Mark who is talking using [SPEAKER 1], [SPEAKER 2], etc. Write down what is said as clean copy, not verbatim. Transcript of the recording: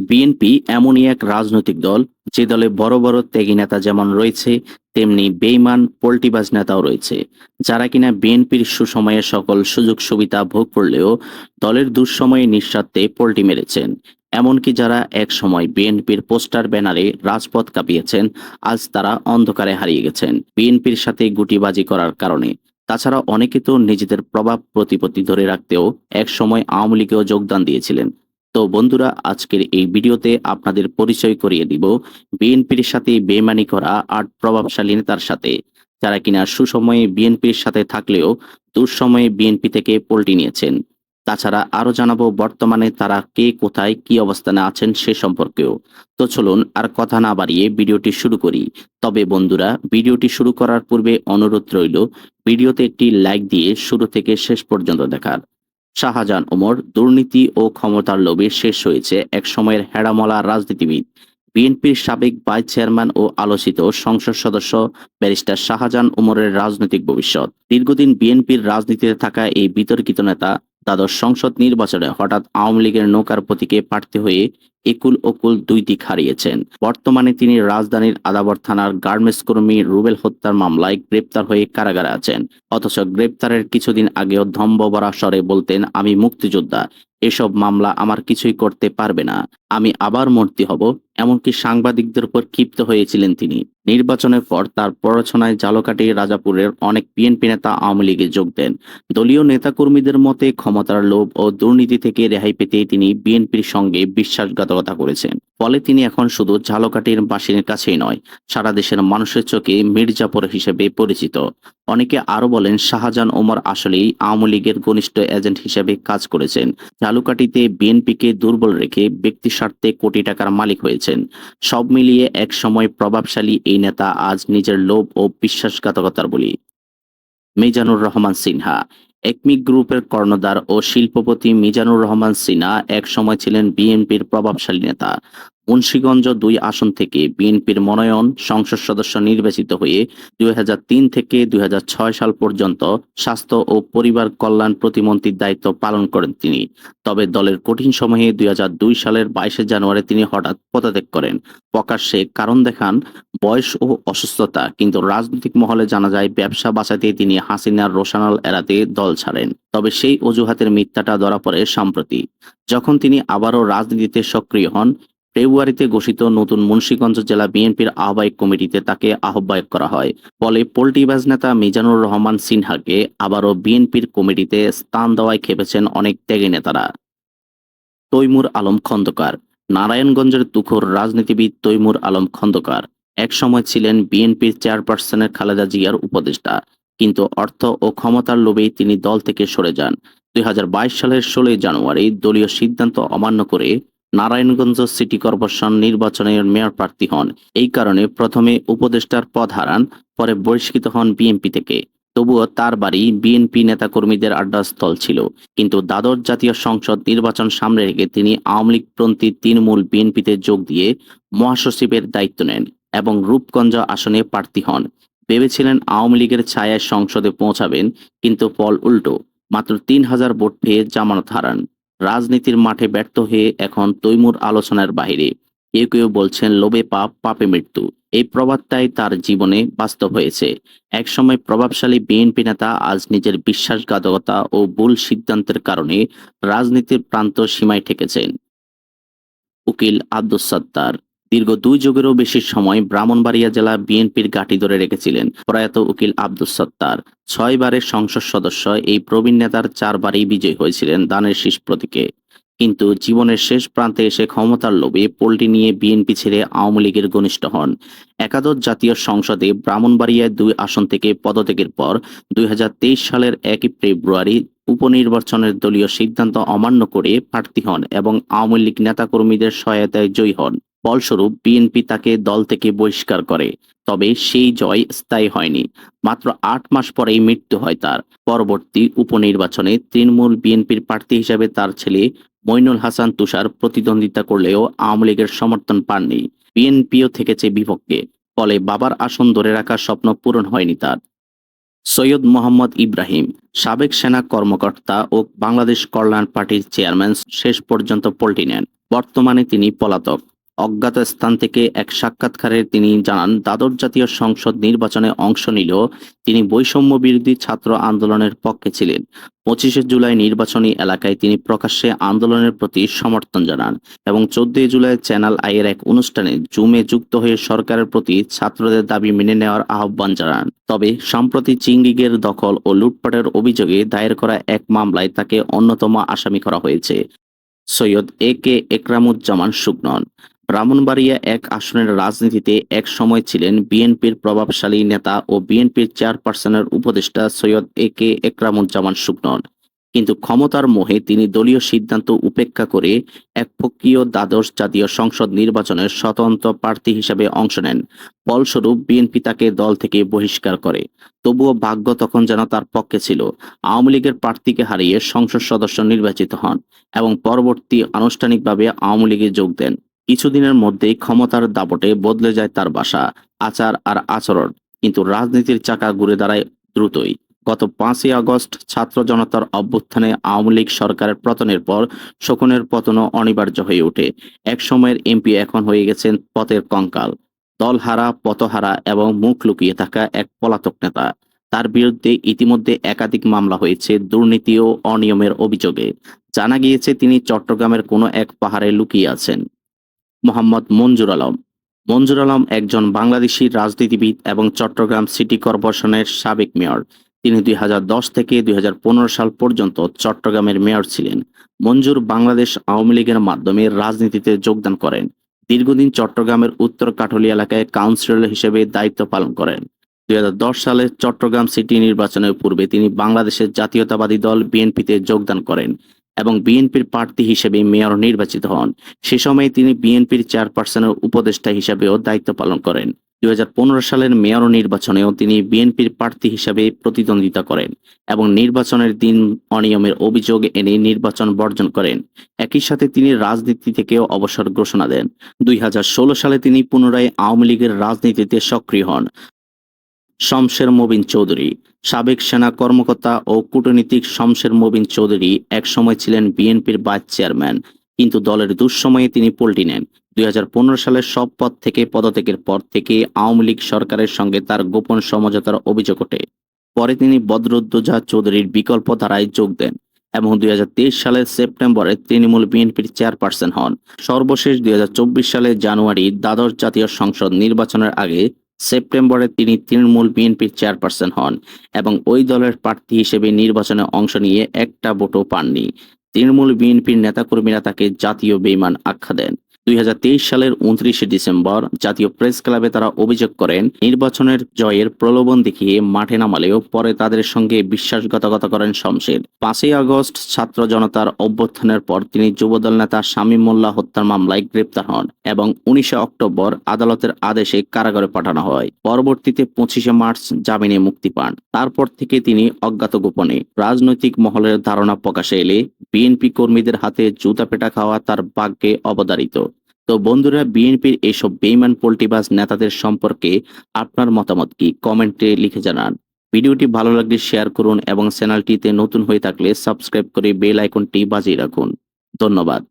[SPEAKER 1] BNP এমনই এক রাজনৈতিক দল যে দলে বড় বড় ত্যাগী নেতা যেমন রয়েছে, তেমনি বেইমান পল্টিবাজ নেতাও রয়েছে, যারা কিনা বিএনপির সুসময়ে সকল সুযোগ সুবিধা ভোগ করলেও দলের দুঃসময়ে নিঃস্বার্থে পল্টি মেরেছেন। এমনকি যারা এক সময় বিএনপির পোস্টার ব্যানারে রাজপথ কাঁপিয়েছেন, আজ তারা অন্ধকারে হারিয়ে গেছেন বিএনপির সাথে গুটিবাজি করার কারণে। তাছাড়া অনেকে তো নিজেদের প্রভাব প্রতিপত্তি ধরে রাখতেও এক সময় আওয়ামী লীগেও যোগদান দিয়েছিলেন। তো বন্ধুরা, আজকের এই ভিডিওতে আপনাদের পরিচয় করিয়ে দিব বিএনপির সাথে বেইমানি করা ৮ প্রভাবশালী নেতার সাথে, যারা কিনা সুসময়ে বিএনপির সাথে থাকলেও দুঃসময়ে বিএনপি থেকে পল্টি নিয়েছেন। তাছাড়া আরো জানাবো বর্তমানে তারা কে কোথায় কি অবস্থানে আছেন সে সম্পর্কেও। তো চলুন আর কথা না বাড়িয়ে ভিডিওটি শুরু করি। তবে বন্ধুরা, ভিডিওটি শুরু করার পূর্বে অনুরোধ রইল ভিডিওতে একটি লাইক দিয়ে শুরু থেকে শেষ পর্যন্ত দেখার। শাহজাহান ওমর দুর্নীতি ও ক্ষমতার লোভে শেষ হয়েছে এক সময়ের হেড়ামলা রাজনীতিবিদ, বিএনপির সাবেক ভাইস চেয়ারম্যান ও আলোচিত সংসদ সদস্য ব্যারিস্টার শাহজাহান ওমরের রাজনৈতিক ভবিষ্যৎ। দীর্ঘদিন বিএনপির রাজনীতিতে থাকা এই বিতর্কিত নেতা দ্বাদশ সংসদ নির্বাচনে হঠাৎ আওয়ামী লীগের নৌকার প্রতীকে প্রার্থী হয়ে একুল ওকুল দুই দিক হারিয়েছেন। বর্তমানে তিনি রাজধানীর আদাবর থানার গার্মেন্টস কর্মী রুবেল হত্যার মামলায় গ্রেপ্তার হয়ে কারাগারে আছেন। অথচ গ্রেপ্তারের কিছুদিন আগেও ধম্বভরা স্বরে বলতেন, আমি মুক্তিযোদ্ধা, এসব মামলা আমার কিছুই করতে পারবে না, আমি আবার মন্ত্রী হব। এমনকি সাংবাদিকদের উপর ক্ষিপ্ত হয়েছিলেন তিনি। নির্বাচনের পর তার প্ররোচনায় ঝালকাঠি রাজাপুরের অনেক বিএনপি নেতা আওয়ামী লীগে যোগ দেন। দলীয় নেতাকর্মীদের মতে ক্ষমতার লোভ ও দুর্নীতি থেকে রেহাই পেতে তিনি বিএনপির সঙ্গে বিশ্বাসঘাতকতা করেছেন। ফলে তিনি এখন শুধু ঝালকাঠির বাসিনের কাছেই নয়, সারা দেশের মানুষের চোখে মির্জাপুর হিসেবে পরিচিত। অনেকে আরো বলেন, শাহজাহান ওমর আসলেই আওয়ামী লীগের ঘনিষ্ঠ এজেন্ট হিসেবে কাজ করেছেন। ঝালকাঠিতে বিএনপিকে দুর্বল রেখে ব্যক্তি স্বার্থে কোটি টাকার মালিক হয়েছেন। সব মিলিয়ে এক সময় প্রভাবশালী এই নেতা আজ নিজের লোভ ও বিশ্বাসঘাতকতার বলি। মিজানুর রহমান সিনহা। একমিক গ্রুপের কর্ণধার ও শিল্পপতি মিজানুর রহমান সিনহা এক সময় ছিলেন বিএনপির প্রভাবশালী নেতা। মুন্সিগঞ্জ ২ আসন থেকে বিএনপির মনোনয়ন সংসদ সদস্য নির্বাচিত হয়ে ২০০৩ থেকে ২০০৬ সাল পর্যন্ত স্বাস্থ্য ও পরিবার কল্যাণ প্রতিমন্ত্রীর দায়িত্ব পালন করেন তিনি। তবে দলের কঠিন সময়ে ২০০২ সালের ২২শে জানুয়ারি তিনি হঠাৎ পদত্যাগ করেন। প্রকাশ্যে কারণ দেখান বয়স ও অসুস্থতা, কিন্তু রাজনৈতিক মহলে জানা যায় ব্যবসা বাঁচাতে তিনি হাসিনার রোশানল এড়াতে দল ছাড়েন। তবে সেই অজুহাতের মিথ্যাটা ধরা পড়ে সম্প্রতি, যখন তিনি আবারও রাজনীতিতে সক্রিয় হন। ফেব্রুয়ারিতে ঘোষিত নতুন মুন্সিগঞ্জ জেলা বিএনপির আহ্বায়ক কমিটিতে তাকে আহ্বায়ক করা হয়। ফলে পল্টিবাজ নেতা মিজানুর রহমান সিনহাকে আবারও বিএনপির কমিটিতে স্থান দেওয়ায় খেপেছেন অনেক ত্যাগী নেতারা। তৈমুর আলম খন্দকার। নারায়ণগঞ্জের তুখোর রাজনীতিবিদ তৈমুর আলম খন্দকার একসময় ছিলেন বিএনপির চেয়ারপারসনের খালেদা জিয়ার উপদেষ্টা, কিন্তু অর্থ ও ক্ষমতার লোভেই তিনি দল থেকে সরে যান। ২০২২ সালের ১৬ জানুয়ারি দলীয় সিদ্ধান্ত অমান্য করে নারায়ণগঞ্জ সিটি কর্পোরেশন নির্বাচনের মেয়র প্রার্থী হন। এই কারণে প্রথমে উপদেষ্টার পদ হারান, পরে বহিষ্কৃত হন বিএনপি থেকে। তবুও তার বাড়ি বিএনপি নেতাকর্মীদের আড্ডাস্থল ছিল। কিন্তু দ্বাদশ জাতীয় সংসদ নির্বাচন সামনে রেখে তিনি আওয়ামী লীগপন্থী তৃণমূল বিএনপিতে যোগ দিয়ে মহাসচিবের দায়িত্ব নেন এবং রূপগঞ্জ আসনে প্রার্থী হন। ভেবেছিলেন আওয়ামী লীগের ছায়ায় সংসদে পৌঁছাবেন, কিন্তু ফল উল্টো। মাত্র ৩,০০০ ভোট পেয়ে জামানত হারান। রাজনীতির মাঠে ব্যর্থ হয়ে এখন তৈমুর আলোচনার বাইরে। কেউ কেউ বলছেন, লোভে পাপ, পাপে মৃত্যু। এই প্রবাদটাই তার জীবনে বাস্তব হয়েছে। একসময় প্রভাবশালী বিএনপি নেতা আজ নিজের বিশ্বাসঘাতকতা ও ভুল সিদ্ধান্তের কারণে রাজনীতির প্রান্ত সীমায় ঠেকেছেন। উকিল আব্দুস সাত্তার। দীর্ঘ ২ যুগেরও বেশি সময় ব্রাহ্মণবাড়িয়া জেলা বিএনপির ঘাঁটি ধরে রেখেছিলেন প্রয়াত উকিল আব্দুস সাত্তার। ৬ বারের সংসদ সদস্য এই প্রবীণ নেতার ৪ বারই বিজয়ী হয়েছিলেন দানের শীষ প্রতীকে। কিন্তু জীবনের শেষ প্রান্তে এসে ক্ষমতার লোভে পল্টি নিয়ে বিএনপি ছেড়ে আওয়ামী লীগের ঘনিষ্ঠ হন। একাদশ জাতীয় সংসদে ব্রাহ্মণবাড়িয়ায় ২ আসন থেকে পদত্যাগের পর ২০২৩ সালের ১ ফেব্রুয়ারি উপনির্বাচনের দলীয় সিদ্ধান্ত অমান্য করে প্রার্থী হন এবং আওয়ামী লীগ নেতাকর্মীদের সহায়তায় জয়ী হন। ফলস্বরূপ বিএনপি তাকে দল থেকে বহিষ্কার করে। তবে সেই জয় স্থায়ী হয়নি। মাত্র ৮ মাস পরেই মৃত্যু হয় তার। পরবর্তী উপনির্বাচনে তৃণমূল বিএনপির প্রার্থী হিসেবে তার ছেলে মইনুল হাসান তুষার প্রতিদ্বন্দ্বিতা করলেও আওয়ামী লীগের সমর্থন পাননি। বিএনপিও থেকেছে বিপক্ষে। ফলে বাবার আসন ধরে রাখার স্বপ্ন পূরণ হয়নি তার। সৈয়দ মোহাম্মদ ইব্রাহিম। সাবেক সেনা কর্মকর্তা ও বাংলাদেশ কল্যাণ পার্টির চেয়ারম্যান, শেষ পর্যন্ত পল্টি নেন। বর্তমানে তিনি পলাতক। অজ্ঞাত স্থান থেকে এক সাক্ষাৎকারে তিনি জানান, দ্বাদশ জাতীয় সংসদ নির্বাচনে অংশ নিলেও তিনি বৈষম্য বিরোধী ছাত্র আন্দোলনের পক্ষে ছিলেন। 25শে জুলাই নির্বাচনী এলাকায় তিনি প্রকাশ্যে আন্দোলনের প্রতি সমর্থন জানান এবং 14ই জুলাই চ্যানেল আইয়ের এক অনুষ্ঠানে জুমে যুক্ত হয়ে সরকারের প্রতি ছাত্রদের দাবি মেনে নেওয়ার আহ্বান জানান। তবে সম্প্রতি চিংড়িগের দখল ও লুটপাটের অভিযোগে দায়ের করা এক মামলায় তাকে অন্যতম আসামি করা হয়েছে। সৈয়দ এ কে একরামুজ্জামান শুকনন ব্রাহ্মণবাড়িয়া এক আসনের রাজনীতিতে এক সময় ছিলেন বিএনপির প্রভাবশালী নেতা ও বিএনপির চেয়ারপারসনের উপদেষ্টা সৈয়দ এ কে একরামুজ্জামান শুকনন। কিন্তু ক্ষমতার মোহে তিনি দলীয় সিদ্ধান্ত উপেক্ষা করে একপক্ষীয় দ্বাদশ জাতীয় সংসদ নির্বাচনের স্বতন্ত্র প্রার্থী হিসেবে অংশ নেন। ফলস্বরূপ বিএনপি তাকে দল থেকে বহিষ্কার করে। তবুও ভাগ্য তখন যেন তার পক্ষে ছিল। আওয়ামী লীগের প্রার্থীকে হারিয়ে সংসদ সদস্য নির্বাচিত হন এবং পরবর্তী আনুষ্ঠানিকভাবে আওয়ামী লীগে যোগ দেন। কিছুদিনের মধ্যেই ক্ষমতার দাপটে বদলে যায় তার ভাষা, আচার আর আচরণ। কিন্তু রাজনীতির চাকা ঘুরে দাঁড়ায় দ্রুতই। গত 5ই আগস্ট ছাত্র জনতার অভ্যুত্থানে আওয়ামী লীগ সরকারের পতনের পর শোকনের পতনও অনিবার্য হয়ে ওঠে। এক সময়ের এমপি এখন হয়ে গেছেন পথের কঙ্কাল, দলহারা, পথহারা এবং মুখ লুকিয়ে থাকা এক পলাতক নেতা। তার বিরুদ্ধে ইতিমধ্যে একাধিক মামলা হয়েছে দুর্নীতি ও অনিয়মের অভিযোগে। জানা গিয়েছে তিনি চট্টগ্রামের কোনো এক পাহাড়ে লুকিয়ে আছেন। মোহাম্মদ মঞ্জুর আলম। মঞ্জুর আলম একজন বাংলাদেশী রাজনীতিবিদ এবং চট্টগ্রাম সিটি কর্পোরেশনের সাবেক মেয়র। তিনি 2010 থেকে 2015 সাল পর্যন্ত চট্টগ্রামের মেয়র ছিলেন। মঞ্জুর বাংলাদেশ আওয়ামী লীগের মাধ্যমে রাজনীতিতে যোগদান করেন। দীর্ঘদিন চট্টগ্রামের উত্তর কাঠুলি এলাকায় কাউন্সিলর হিসেবে দায়িত্ব পালন করেন। 2010 সালে চট্টগ্রাম সিটি নির্বাচনের পূর্বে তিনি বাংলাদেশের জাতীয়তাবাদী দল বিএনপিতে যোগদান করেন এবং বিএনপির প্রার্থী হিসেবে মেয়র নির্বাচিত হন। সে সময় তিনি বিএনপির চেয়ারপারসনের উপদেষ্টা হিসেবেও দায়িত্ব পালন করেন। 2015 সালের মেয়র নির্বাচনেও তিনি বিএনপির প্রার্থী হিসেবে প্রতিদ্বন্দ্বিতা করেন এবং নির্বাচনের দিন অনিয়মের অভিযোগ এনে নির্বাচন বর্জন করেন। একই সাথে তিনি রাজনীতি থেকেও অবসর ঘোষণা দেন। 2016 সালে তিনি পুনরায় আওয়ামী লীগের রাজনীতিতে সক্রিয় হন। শমশের মবিন চৌধুরী। সাবেক সেনা কর্মকর্তা ও কূটনীতিক শমশের মবিন চৌধুরী একসময় ছিলেন বিএনপির ভাইস চেয়ারম্যান, কিন্তু দলের দুঃসময়ে তিনি পল্টি নেন। 2015 সালের সব পদ থেকে পদত্যাগের পর থেকে আওয়ামী লীগ সরকারের সঙ্গে তার গোপন সমঝোতার অভিযোগ ওঠে। পরে তিনি বদরুদ্দোজা চৌধুরীর বিকল্প ধারায় যোগ দেন এবং 2023 সালের সেপ্টেম্বরে তৃণমূল বিএনপির চেয়ারপারসন হন। সর্বশেষ 2024 সালের জানুয়ারি দ্বাদশ জাতীয় সংসদ নির্বাচনের আগে সেপ্টেম্বরে তিনি তৃণমূল বিএনপির চেয়ারপারসন হন এবং ওই দলের প্রার্থী হিসেবে নির্বাচনে অংশ নিয়ে একটা ভোটও পাননি। তৃণমূল বিএনপির নেতাকর্মীরা তাকে জাতীয় বেঈমান আখ্যা দেন। 2023 সালের 29শে ডিসেম্বর জাতীয় প্রেস ক্লাবে তারা অভিযোগ করেন, নির্বাচনের জয়ের প্রলোভন দেখিয়ে মাঠে নামালেও পরে তাদের সঙ্গে বিশ্বাসঘাতকতা করেন শমশের। 5ই আগস্ট ছাত্র জনতার অভ্যুত্থানের পর তিনি যুবদল নেতা শামীম মোল্লা হত্যার মামলায় গ্রেপ্তার হন এবং 19শে অক্টোবর আদালতের আদেশে কারাগারে পাঠানো হয়। পরবর্তীতে 25শে মার্চ জামিনে মুক্তি পান। তারপর থেকে তিনি অজ্ঞাত গোপনে। রাজনৈতিক মহলের ধারণা প্রকাশে এলে বিএনপি কর্মীদের হাতে জুতা পেটা খাওয়া তার ভাগ্যে অবধারিত। তো বন্ধুরা, বিএনপির এইসব বেঈমান পল্টিবাজ নেতাদের সম্পর্কে আপনার মতামত কি? কমেন্টে লিখে জানান। ভিডিওটি ভালো লাগলে শেয়ার করুন এবং চ্যানেলটিতে নতুন হয়ে থাকলে সাবস্ক্রাইব করে বেল আইকনটি বাজিয়ে রাখুন। ধন্যবাদ।